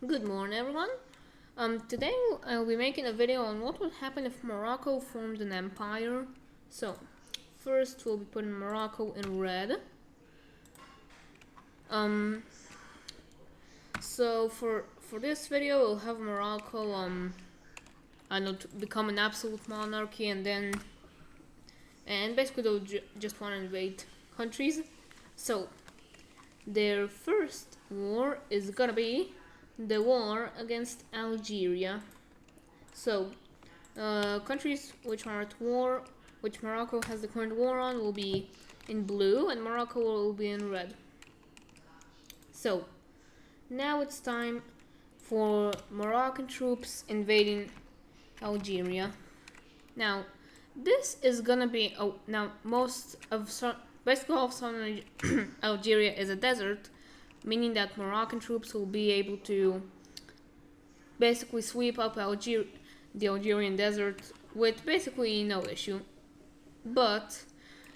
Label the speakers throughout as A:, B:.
A: Good morning, everyone. Today I'll be making a video on what would happen if Morocco formed an empire. So, first we'll be putting Morocco in red. So for this video we'll have Morocco I know to become an absolute monarchy, and basically they'll just want to invade countries. So their first war is gonna be the war against Algeria. So, countries which are at war, which Morocco has the current war on, will be in blue, and Morocco will be in red. So, now it's time for Moroccan troops invading Algeria. Now, this is gonna be now basically all of southern Algeria is a desert, meaning that Moroccan troops will be able to basically sweep up the Algerian desert with basically no issue. But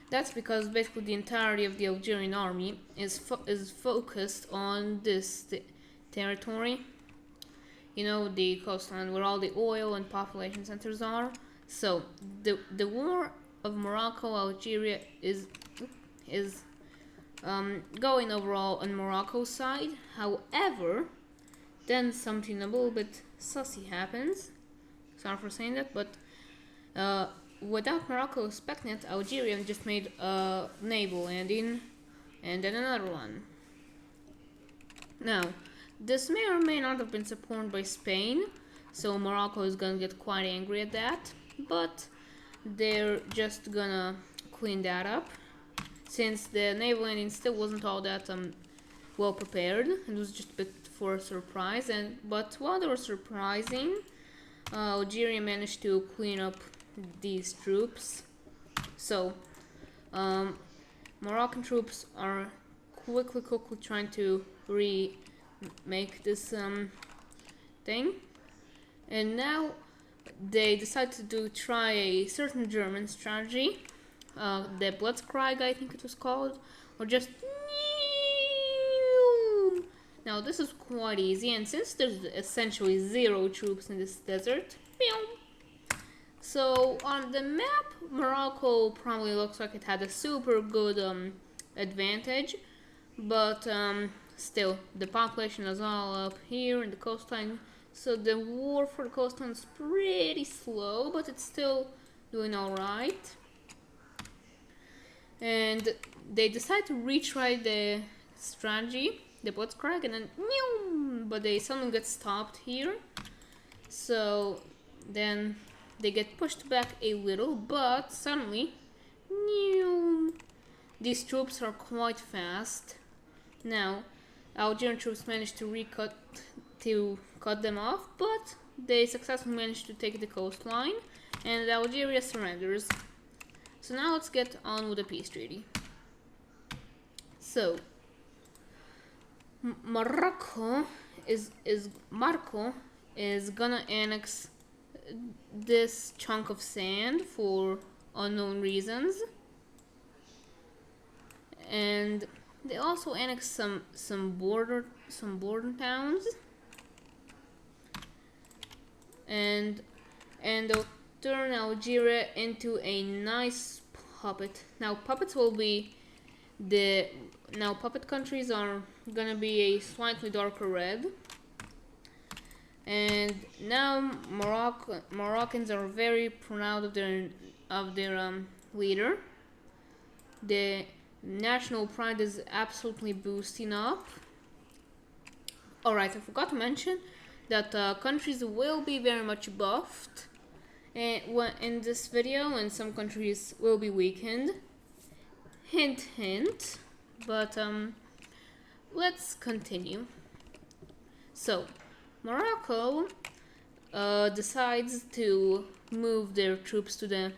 A: that's because basically the entirety of the Algerian army is focused on this territory. You know, the coastline where all the oil and population centers are. So the war of Morocco Algeria is going overall on Morocco's side. However, then something a little bit sussy happens. Sorry for saying that, but without Morocco expecting it, Algeria just made a naval landing and then another one. Now, this may or may not have been supported by Spain, so Morocco is gonna get quite angry at that, but they're just gonna clean that up since the naval landing still wasn't all that well prepared. It was just a bit for a surprise, but while they were surprising, Algeria managed to clean up these troops. So Moroccan troops are quickly trying to remake this thing, and now they decided to try a certain German strategy, the Blitzkrieg, I think it was called, or just. Now this is quite easy, and since there's essentially zero troops in this desert, so on the map, Morocco probably looks like it had a super good advantage, but still, the population is all up here in the coastline, so the war for the coastline is pretty slow, but it's still doing alright. And they decide to retry the strategy, the Blitzkrieg, and then but they suddenly get stopped here. So then they get pushed back a little, but suddenly these troops are quite fast. Now Algerian troops managed to cut them off, but they successfully managed to take the coastline, and Algeria surrenders. So now let's get on with the peace treaty. So Morocco is gonna annex this chunk of sand for unknown reasons, and they also annex some border towns, and they'll turn Algeria into a nice puppet. Now puppet countries are gonna be a slightly darker red, and now Moroccans are very proud of their leader. The national pride is absolutely boosting up. Alright, I forgot to mention that countries will be very much buffed in this video, and some countries will be weakened. Hint, hint. But let's continue. So Morocco decides to move their troops to the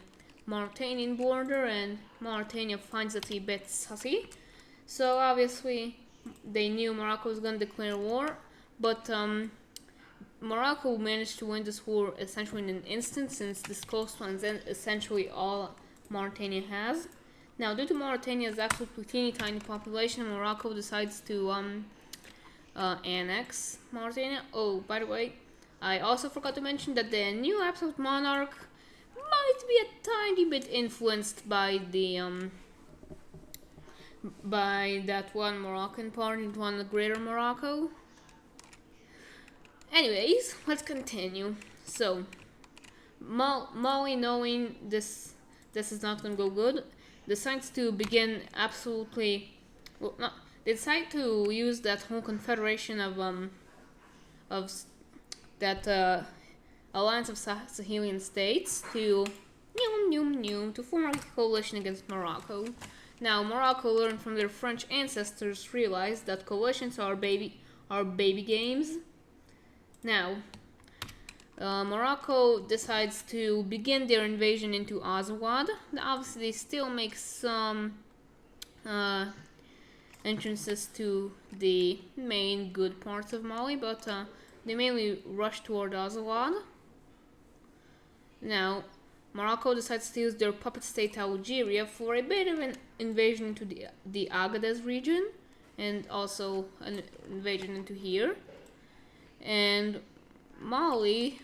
A: Mauritanian border, and Mauritania finds it a bit sussy. So obviously they knew Morocco was going to declare war, but Morocco managed to win this war essentially in an instant, since this coastline is essentially all Mauritania has. Now, due to Mauritania's absolutely teeny tiny population, Morocco decides to annex Mauritania. Oh, by the way, I also forgot to mention that the new absolute monarch might be a tiny bit influenced by that one Moroccan part into one Greater Morocco. Anyways, let's continue. So, Mali, knowing this is not gonna go good, decides to begin absolutely. Well, no, they decide to use that whole confederation of that alliance of Sahelian states to to form a coalition against Morocco. Now, Morocco learned from their French ancestors, realized that coalitions are baby games. Now, Morocco decides to begin their invasion into Azawad. Obviously, they still make some entrances to the main good parts of Mali, but they mainly rush toward Azawad. Now, Morocco decides to use their puppet state Algeria for a bit of an invasion into the Agadez region, and also an invasion into here. And Mali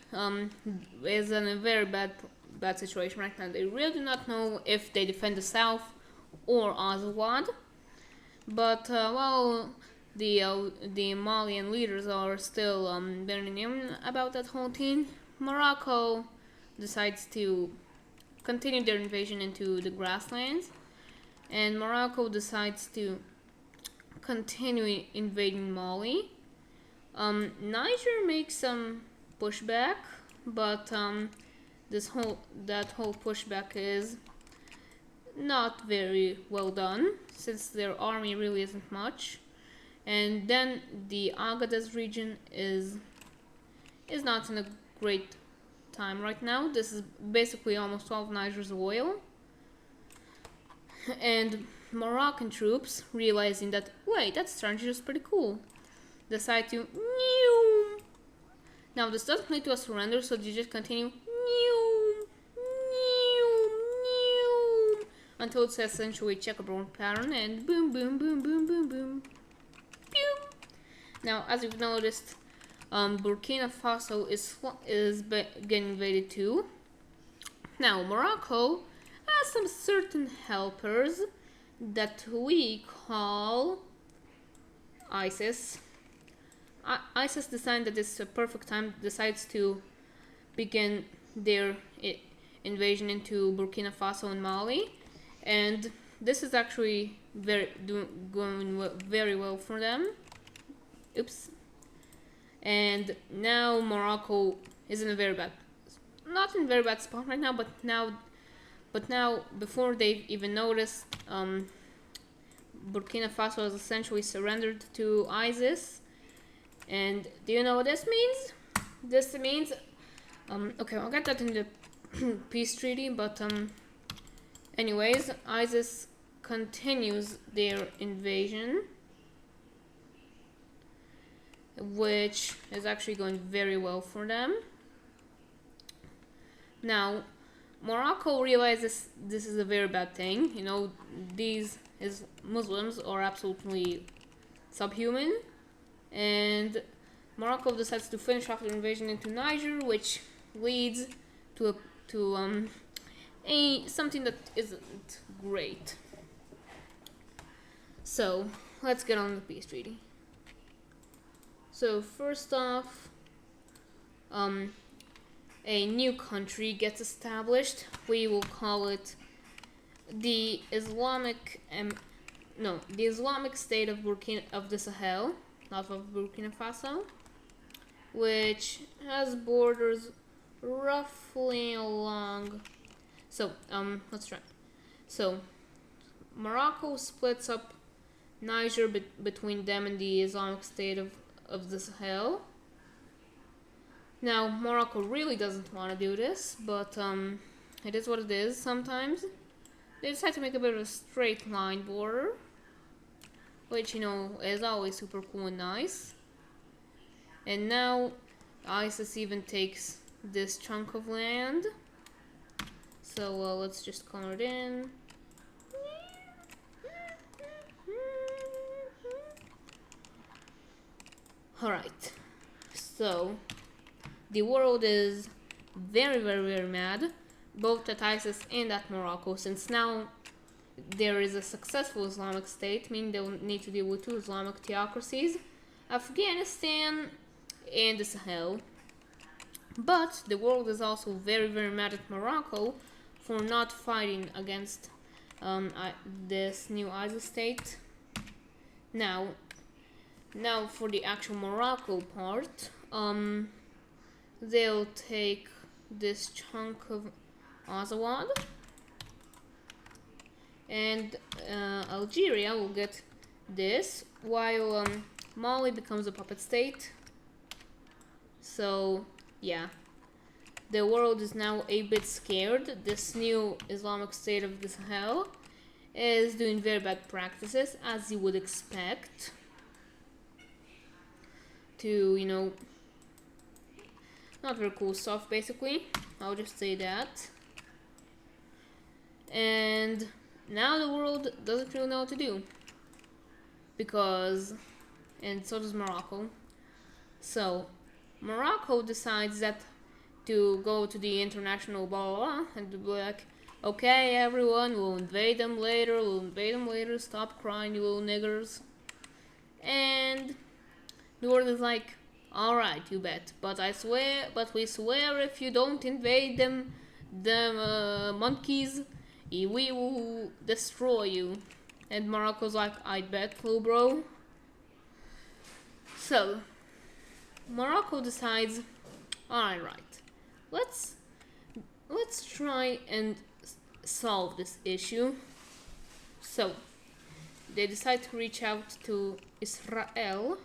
A: is in a very bad situation right now. They really do not know if they defend the south or Azawad, but the Malian leaders are still burning in about that whole thing. Morocco decides to continue their invasion into the grasslands, and Morocco decides to continue invading Mali. Niger makes some pushback, but that whole pushback is not very well done, since their army really isn't much. And then the Agadez region is not in a great time right now. This is basically almost all of Niger's oil. And Moroccan troops, realizing that, wait, that strategy is pretty cool, decide to Now, this doesn't lead to a surrender, so they just continue until it's essentially a checkerboard pattern, and boom, boom, boom, boom, boom, boom, boom. Now, as you've noticed, Burkina Faso is getting invaded too. Now, Morocco has some certain helpers that we call ISIS. ISIS decided that this is a perfect time, decides to begin their invasion into Burkina Faso and Mali, and this is actually going very well for them. Oops. And now Morocco is in a not in a very bad spot right now, but now before they've even noticed, Burkina Faso has essentially surrendered to ISIS. And do you know what this means? This means, okay, I'll get that in the peace treaty, but anyways, ISIS continues their invasion, which is actually going very well for them. Now, Morocco realizes this is a very bad thing. You know, these Muslims are absolutely subhuman, and Morocco decides to finish off the invasion into Niger, which leads to something that isn't great. So let's get on the peace treaty. So first off, a new country gets established. We will call it the Islamic State of the Sahel, not of Burkina Faso, which has borders roughly along. So let's try. So Morocco splits up Niger between them and the Islamic State of the Sahel. Now, Morocco really doesn't want to do this, but it is what it is sometimes. They decide to make a bit of a straight line border, which, you know, is always super cool and nice. And now, ISIS even takes this chunk of land. So, let's just color it in. Alright, so the world is very mad, both at ISIS and at Morocco, since now there is a successful Islamic State, meaning they will need to deal with two Islamic theocracies, Afghanistan and the Sahel. But the world is also very mad at Morocco for not fighting against this new ISIS state. Now for the actual Morocco part, they'll take this chunk of Azawad, and Algeria will get this, while Mali becomes a puppet state. So yeah, the world is now a bit scared. This new Islamic State of the Sahel is doing very bad practices, as you would expect, to, you know, not very cool stuff, basically. I'll just say that. And now the world doesn't really know what to do, because, and so does Morocco. So Morocco decides that to go to the international blah blah blah and to be like, okay everyone, we'll invade them later, stop crying you little niggers. And the world is like, alright, you bet, but we swear if you don't invade them monkeys, we will destroy you. And Morocco's like, I bet, little bro. So Morocco decides, alright, let's try and solve this issue. So they decide to reach out to Israel,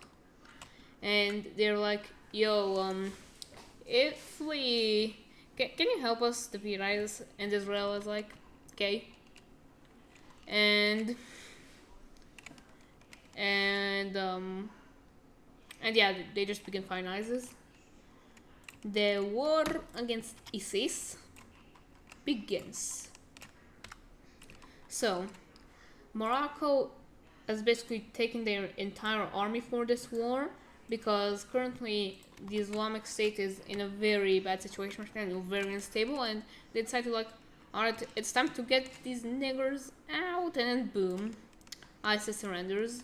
A: and they're like, yo, if we can you help us defeat ISIS? And Israel is like, okay. And yeah, they just begin fighting ISIS. The war against ISIS begins. So Morocco has basically taken their entire army for this war, because currently the Islamic State is in a very bad situation right now, very unstable, and they decide to like, alright, it's time to get these niggers out, and then boom, ISIS surrenders.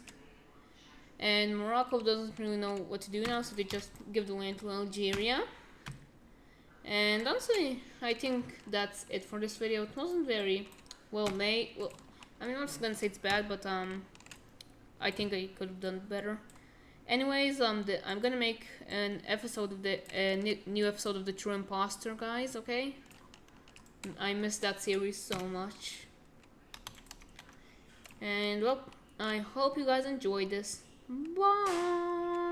A: And Morocco doesn't really know what to do now, so they just give the land to Algeria. And honestly, I think that's it for this video. It wasn't very well made. Well, I mean, I'm not gonna say it's bad, but I think I could have done better. Anyways, I'm gonna make an episode of the new episode of the True Imposter, guys. Okay, I missed that series so much. And well, I hope you guys enjoyed this. Bye.